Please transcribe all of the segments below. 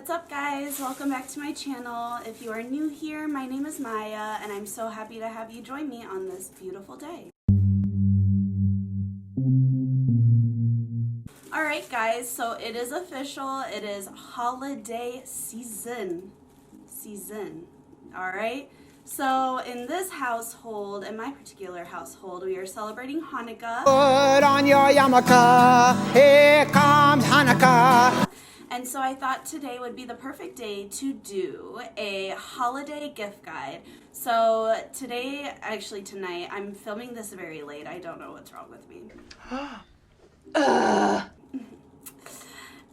What's up guys? Welcome back to my channel. If you are new here, my name is Maya and I'm so happy to have you join me on this beautiful day. Alright guys, so it is official. It is holiday season. Alright? So in this household, in my particular household, we are celebrating Hanukkah. Put on your yarmulke, here comes Hanukkah. And so I thought today would be the perfect day to do a holiday gift guide. So today, actually tonight, I'm filming this very late. I don't know what's wrong with me.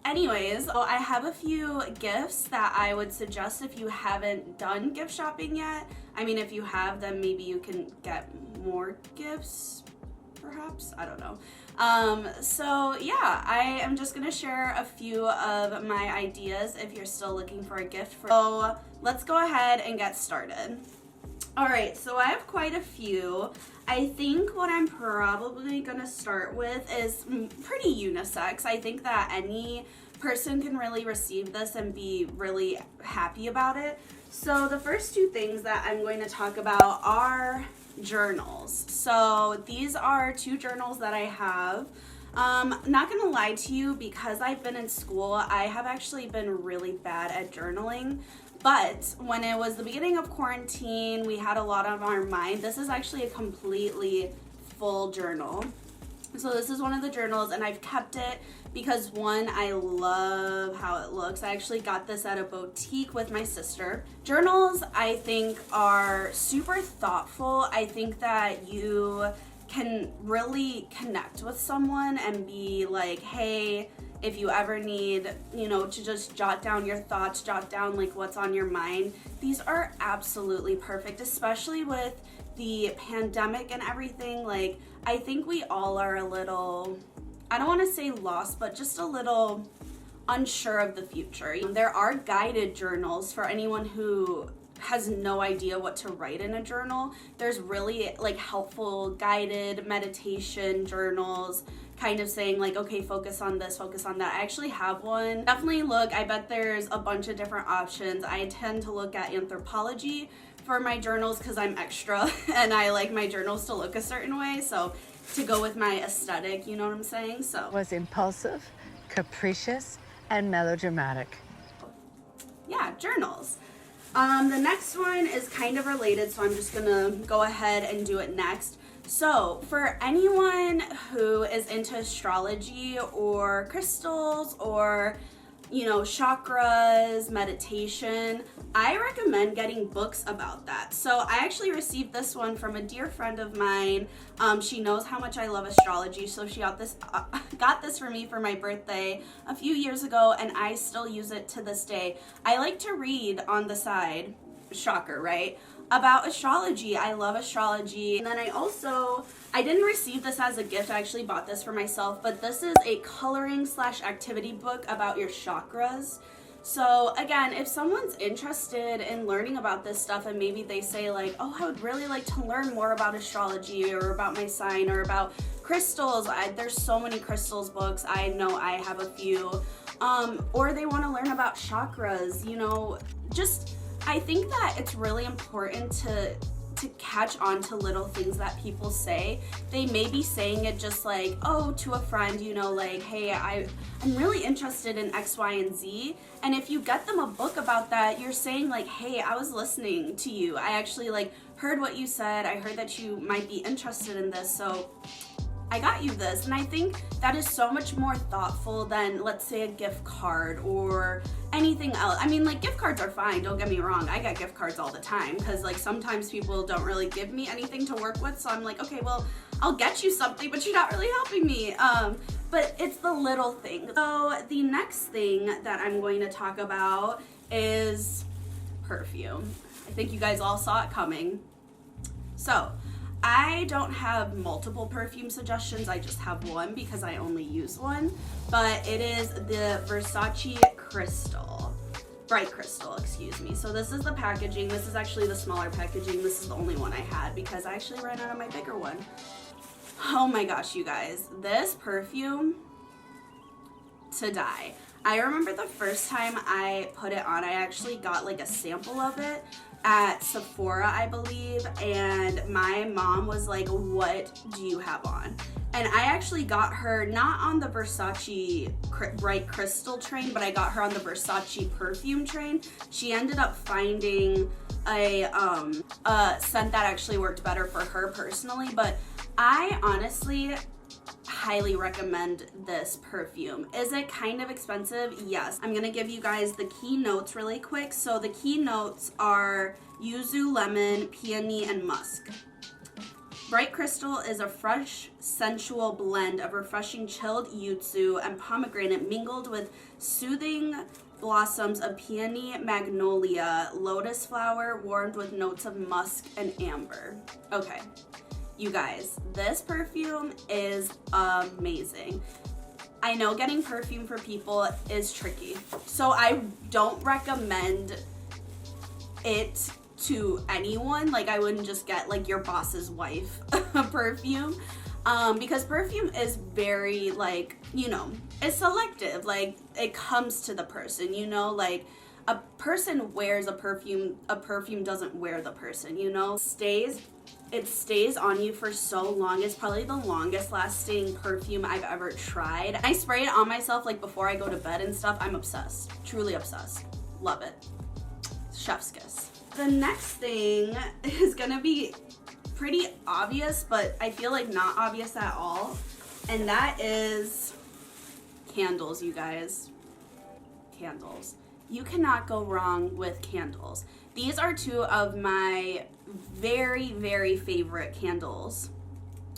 Anyways, so I have a few gifts that I would suggest if you haven't done gift shopping yet. I mean, if you have, then maybe you can get more gifts, perhaps? I don't know. So yeah, I am just gonna share a few of my ideas if you're still looking for a gift. So let's go ahead and get started. Alright, so I have quite a few. I think what I'm probably gonna start with is pretty unisex. I think that any person can really receive this and be really happy about it. So the first two things that I'm going to talk about are journals. So these are two journals that I have. Not gonna lie to you, because I've been in school, I have actually been really bad at journaling. But when it was the beginning of quarantine, we had a lot on our mind. This is actually a completely full journal. So this is one of the journals and I've kept it because one, I love how it looks. I actually got this at a boutique with my sister. Journals, I think, are super thoughtful. I think that you can really connect with someone and be like, hey, if you ever need, you know, to just jot down your thoughts, jot down like what's on your mind. These are absolutely perfect, especially with the pandemic and everything. Like, I think we all are a little, I don't want to say lost, but just a little unsure of the future. There are guided journals for anyone who has no idea what to write in a journal. There's really like helpful guided meditation journals, kind of saying like, okay, focus on this, focus on that. I actually have one. Definitely look, I bet there's a bunch of different options. I tend to look at Anthropology for my journals because I'm extra and I like my journals to look a certain way, so to go with my aesthetic, you know what I'm saying? So was impulsive, capricious, and melodramatic. Yeah, journals. The next one is kind of related, so I'm just gonna go ahead and do it next. So for anyone who is into astrology or crystals or, you know, chakras, meditation, I recommend getting books about that. So I actually received this one from a dear friend of mine. She knows how much I love astrology, so she got this for me for my birthday a few years ago, and I still use it to this day. I like to read on the side, shocker, right? About astrology. I love astrology. And then I didn't receive this as a gift. I actually bought this for myself, but this is a coloring / activity book about your chakras. So again, if someone's interested in learning about this stuff and maybe they say like, oh, I would really like to learn more about astrology or about my sign or about crystals. There's so many crystals books. I know I have a few. Or they want to learn about chakras, you know, just I think that it's really important to catch on to little things that people say. They may be saying it just like, oh, to a friend, you know, like, hey, I'm really interested in X, Y, and Z. And if you get them a book about that, you're saying like, hey, I was listening to you. I actually like heard what you said. I heard that you might be interested in this. So I got you this. And I think that is so much more thoughtful than, let's say, a gift card or anything else. I mean, like, gift cards are fine, don't get me wrong. I get gift cards all the time because like sometimes people don't really give me anything to work with, so I'm like, okay, well, I'll get you something, but you're not really helping me. But it's the little thing. So the next thing that I'm going to talk about is perfume. I think you guys all saw it coming. So I don't have multiple perfume suggestions, I just have one because I only use one, but it is the Versace Crystal, Bright Crystal, excuse me. So this is the packaging. This is actually the smaller packaging. This is the only one I had because I actually ran out of my bigger one. Oh my gosh, you guys, this perfume, to die. I remember the first time I put it on, I actually got like a sample of it at Sephora, I believe, and my mom was like, what do you have on? And I actually got her not on the Versace Bright Crystal train, but I got her on the Versace Perfume train. She ended up finding a scent that actually worked better for her personally, but I honestly highly recommend this perfume. Is it kind of expensive? Yes. I'm gonna give you guys the key notes really quick. So the key notes are yuzu, lemon, peony, and musk. Bright Crystal is a fresh, sensual blend of refreshing chilled yuzu and pomegranate mingled with soothing blossoms of peony, magnolia, lotus flower, warmed with notes of musk and amber. Okay. You guys, this perfume is amazing. I know getting perfume for people is tricky, so I don't recommend it to anyone. Like, I wouldn't just get like your boss's wife a perfume, because perfume is very, like, you know, it's selective. Like, it comes to the person, you know, like a person wears a perfume doesn't wear the person, you know. It stays on you for so long. It's probably the longest lasting perfume I've ever tried. I spray it on myself like before I go to bed and stuff. I'm obsessed, truly obsessed. Love it. Chef's kiss. The next thing is gonna be pretty obvious, but I feel like not obvious at all. And that is candles, you guys. Candles. You cannot go wrong with candles. These are two of my very, very favorite candles.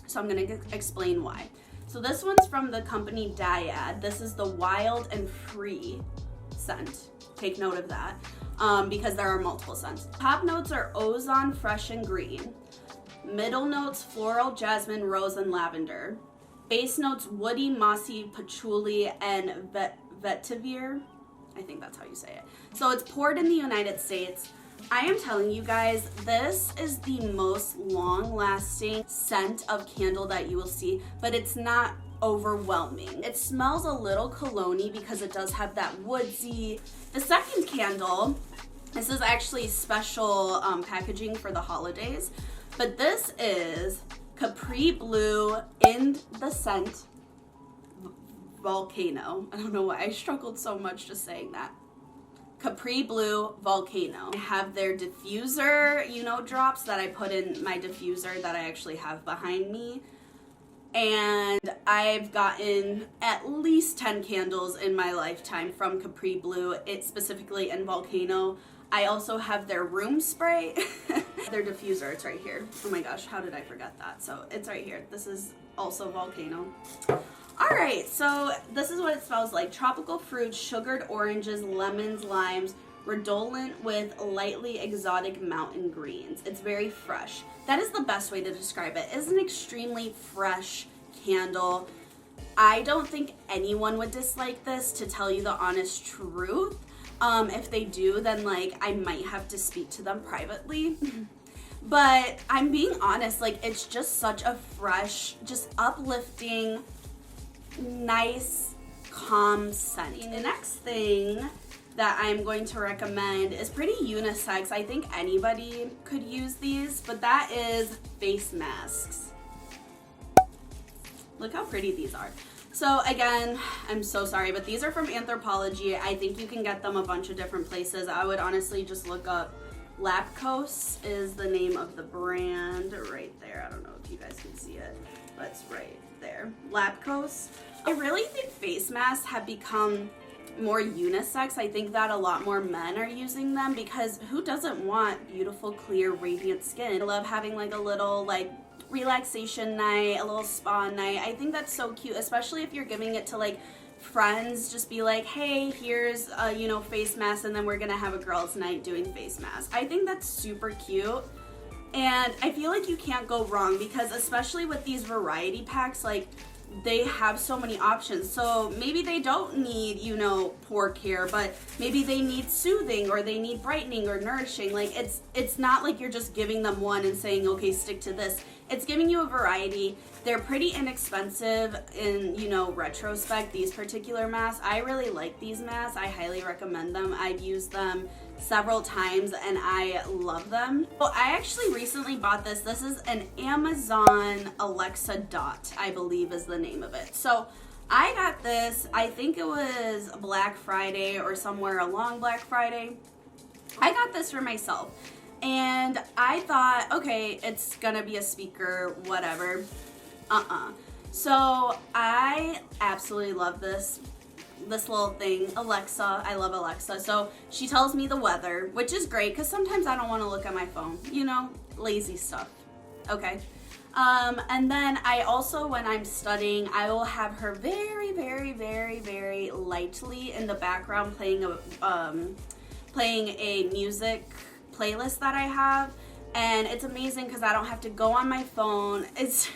So I'm gonna explain why. So this one's from the company Dyad. This is the Wild and Free scent. Take note of that, because there are multiple scents. Top notes are ozone, fresh, and green. Middle notes, floral, jasmine, rose, and lavender. Base notes, woody, mossy, patchouli, and vetiver. I think that's how you say it. So it's poured in the United States. I am telling you guys, this is the most long-lasting scent of candle that you will see, but it's not overwhelming. It smells a little cologne-y because it does have that woodsy. The second candle, this is actually special packaging for the holidays, but this is Capri Blue in the scent Volcano. I don't know why I struggled so much just saying that. Capri Blue Volcano. I have their diffuser, you know, drops that I put in my diffuser that I actually have behind me. And I've gotten at least 10 candles in my lifetime from Capri Blue, it specifically in Volcano. I also have their room spray, their diffuser, it's right here. Oh my gosh, how did I forget that? So it's right here. This is also Volcano. All right, so this is what it smells like. Tropical fruits, sugared oranges, lemons, limes, redolent with lightly exotic mountain greens. It's very fresh. That is the best way to describe it. It's an extremely fresh candle. I don't think anyone would dislike this, to tell you the honest truth. If they do, then like I might have to speak to them privately. But I'm being honest, like it's just such a fresh, just uplifting, nice, calm scent. The next thing that I'm going to recommend is pretty unisex. I think anybody could use these, but that is face masks. Look how pretty these are. So again, I'm so sorry, but these are from Anthropology. I think you can get them a bunch of different places. I would honestly just look up Lapkos is the name of the brand right there. I don't know if you guys can see it, but it's right there. Lapkos. I really think face masks have become more unisex. I think that a lot more men are using them because who doesn't want beautiful, clear, radiant skin? I love having like a little like relaxation night, a little spa night. I think that's so cute, especially if you're giving it to like friends. Just be like, hey, here's a, you know, face mask, and then we're gonna have a girls' night doing face masks. I think that's super cute. And I feel like you can't go wrong because especially with these variety packs, like they have so many options. So maybe they don't need, you know, pore care, but maybe they need soothing or they need brightening or nourishing. Like it's not like you're just giving them one and saying, okay, stick to this. it's giving you a variety. They're pretty inexpensive in, you know, retrospect, these particular masks. I really like these masks. I highly recommend them. I've used them several times and I love them. Well, I actually recently bought this. This is an Amazon Alexa Dot, I believe is the name of it. So I got this, I think it was Black Friday or somewhere along Black Friday. I got this for myself and I thought, okay, it's gonna be a speaker, whatever. So I absolutely love this little thing, Alexa. I love Alexa. So she tells me the weather, which is great because sometimes I don't want to look at my phone, you know, lazy stuff. Okay. And then I also, when I'm studying, I will have her very, very, very, very lightly in the background playing a music playlist that I have. And it's amazing because I don't have to go on my phone. This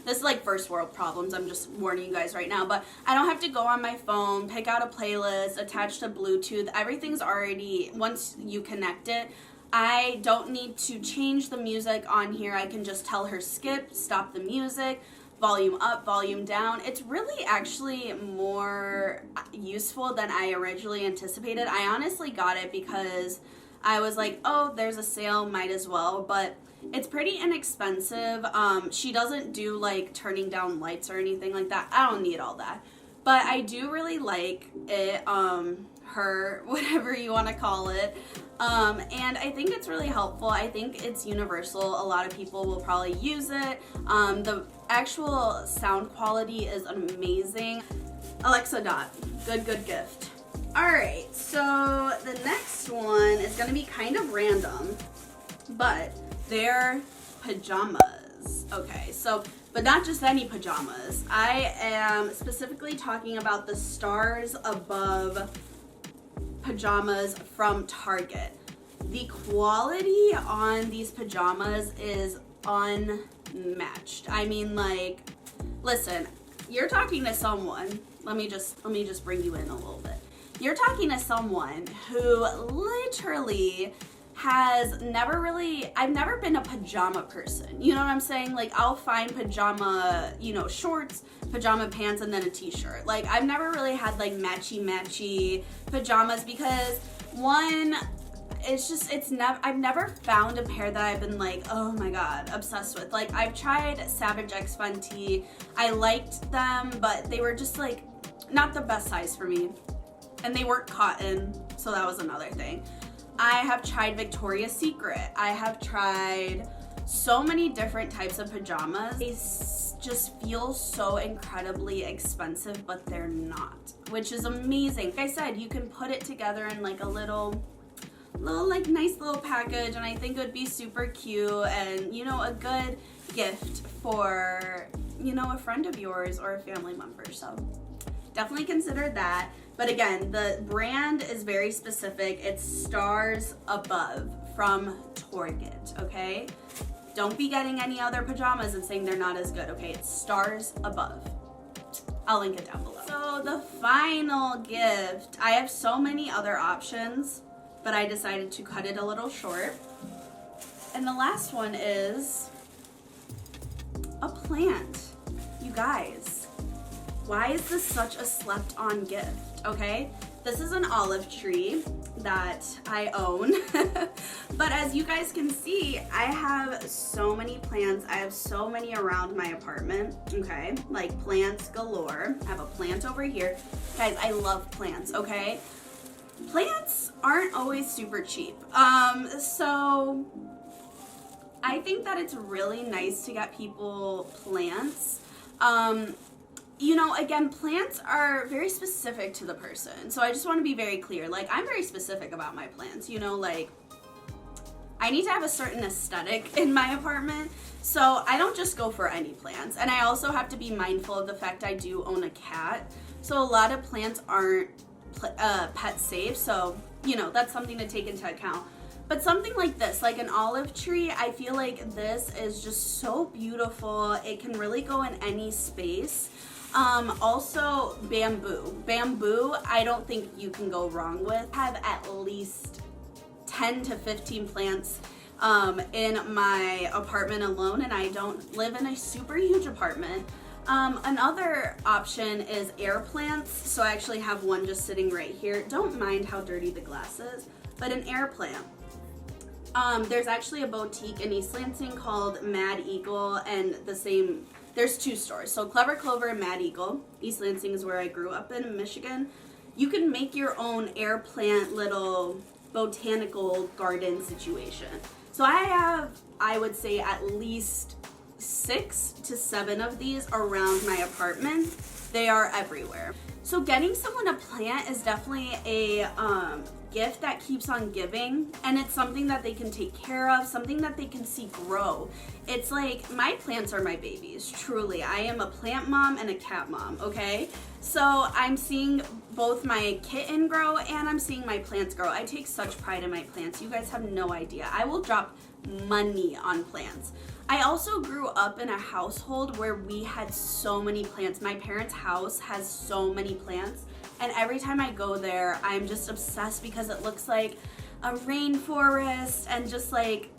is like first world problems, I'm just warning you guys right now, but I don't have to go on my phone, pick out a playlist, attach to Bluetooth. Everything's already, once you connect it, I don't need to change the music on here. I can just tell her skip, stop the music, volume up, volume down. It's really actually more useful than I originally anticipated. I honestly got it because I was like, oh, there's a sale, might as well, but it's pretty inexpensive. She doesn't do like turning down lights or anything like that. I don't need all that. But I do really like it, her, whatever you want to call it. And I think it's really helpful. I think it's universal. A lot of people will probably use it. The actual sound quality is amazing. Alexa Dot, good gift. Alright, so the next one is going to be kind of random, but they're pajamas. Okay, so, but not just any pajamas. I am specifically talking about the Stars Above pajamas from Target. The quality on these pajamas is unmatched. I mean, like, listen, you're talking to someone, let me just bring you in a little bit. You're talking to someone who literally has never really, I've never been a pajama person. You know what I'm saying? Like, I'll find pajama, you know, shorts, pajama pants, and then a t-shirt. Like, I've never really had like matchy pajamas because one, it's just, I've never found a pair that I've been like, oh my God, obsessed with. Like, I've tried Savage X Fenty. I liked them, but they were just like, not the best size for me. And they weren't cotton, so that was another thing. I have tried Victoria's Secret. I have tried so many different types of pajamas. They just feel so incredibly expensive, but they're not, which is amazing. Like I said, you can put it together in like a little like nice little package, and I think it would be super cute and, you know, a good gift for, you know, a friend of yours or a family member. So definitely consider that. But again, the brand is very specific. It's Stars Above from Target, okay? Don't be getting any other pajamas and saying they're not as good, okay? It's Stars Above. I'll link it down below. So the final gift, I have so many other options, but I decided to cut it a little short. And the last one is a plant. You guys, why is this such a slept on gift? Okay, this is an olive tree that I own. But as you guys can see, I have so many plants. I have so many around my apartment, okay? Like plants galore. I have a plant over here. Guys, I love plants, okay? Plants aren't always super cheap. So I think that it's really nice to get people plants. You know, again, plants are very specific to the person. So I just want to be very clear. Like, I'm very specific about my plants. You know, like, I need to have a certain aesthetic in my apartment. So I don't just go for any plants. And I also have to be mindful of the fact I do own a cat. So a lot of plants aren't pet safe. So, you know, that's something to take into account. But something like this, like an olive tree, I feel like this is just so beautiful. It can really go in any space. Also bamboo. Bamboo, I don't think you can go wrong with. I have at least 10 to 15 plants in my apartment alone, and I don't live in a super huge apartment. Another option is air plants. So I actually have one just sitting right here. Don't mind how dirty the glass is, but an air plant. There's actually a boutique in East Lansing called Mad Eagle, and there's two stores. So Clever Clover and Mad Eagle. East Lansing is where I grew up in Michigan. You can make your own air plant little botanical garden situation. So I have, I would say, at least 6 to 7 of these around my apartment. They are everywhere. So getting someone a plant is definitely a gift that keeps on giving, and it's something that they can take care of, something that they can see grow. It's like, my plants are my babies, truly. I am a plant mom and a cat mom, okay? So I'm seeing both my kitten grow and I'm seeing my plants grow. I take such pride in my plants. You guys have no idea. I will drop money on plants. I also grew up in a household where we had so many plants. My parents' house has so many plants, and every time I go there, I'm just obsessed because it looks like a rainforest and just like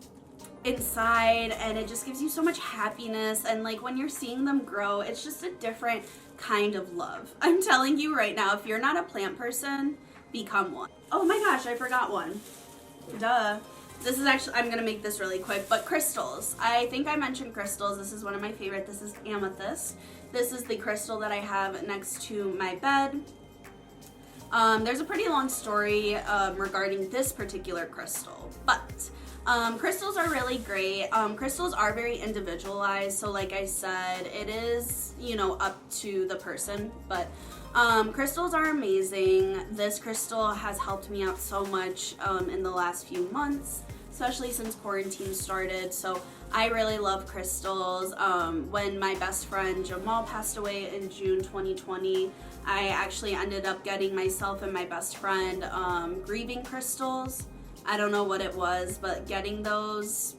inside, and it just gives you so much happiness. And like when you're seeing them grow, it's just a different kind of love. I'm telling you right now, if you're not a plant person, become one. Oh my gosh, I forgot one. Duh. This is actually, I'm gonna make this really quick, but crystals. I think I mentioned crystals. This is one of my favorite. This is amethyst. This is the crystal that I have next to my bed. There's a pretty long story regarding this particular crystal, but crystals are really great. Crystals are very individualized, so like I said, it is, you know, up to the person, but crystals are amazing. This crystal has helped me out so much in the last few months, especially since quarantine started. So I really love crystals. When my best friend Jamal passed away in June 2020, I actually ended up getting myself and my best friend grieving crystals. I don't know what it was, but getting those,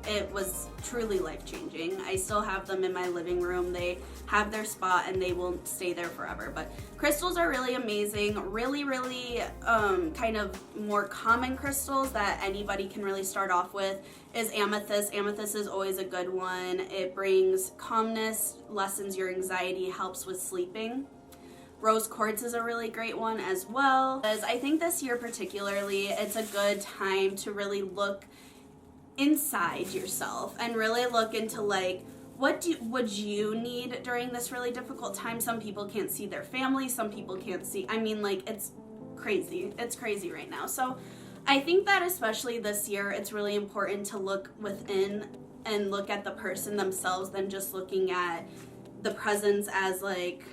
it was truly life-changing. I still have them in my living room. They have their spot and they will stay there forever. But crystals are really amazing. Really kind of more common crystals that anybody can really start off with is amethyst. Amethyst is always a good one. It brings calmness, lessens your anxiety, helps with sleeping. Rose quartz is a really great one as well. As I think this year particularly, it's a good time to really look inside yourself and really look into like, what would you need during this really difficult time? Some people can't see their family, some people can't see, I mean, like, it's crazy right now. So I think that especially this year, it's really important to look within and look at the person themselves than just looking at the presents as like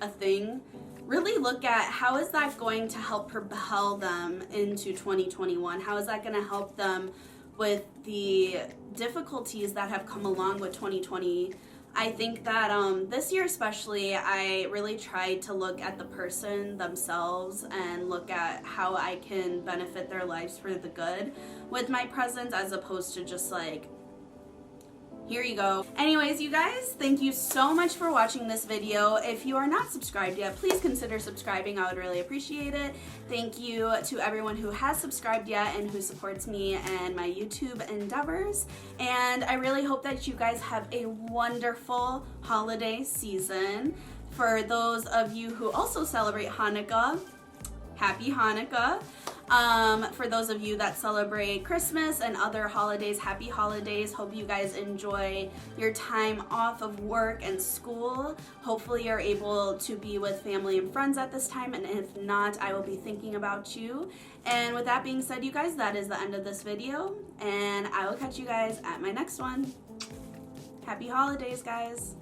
a thing. Really look at how is that going to help propel them into 2021? How is that going to help them with the difficulties that have come along with 2020? I think that this year especially, I really tried to look at the person themselves and look at how I can benefit their lives for the good with my presence, as opposed to just like, here you go. Anyways, you guys, thank you so much for watching this video. If you are not subscribed yet, please consider subscribing. I would really appreciate it. Thank you to everyone who has subscribed yet and who supports me and my YouTube endeavors. And I really hope that you guys have a wonderful holiday season. For those of you who also celebrate Hanukkah, happy Hanukkah. For those of you that celebrate Christmas and other holidays, happy holidays. Hope you guys enjoy your time off of work and school. Hopefully you're able to be with family and friends at this time, and if not, I will be thinking about you. And with that being said, you guys, that is the end of this video, and I will catch you guys at my next one. Happy holidays, guys.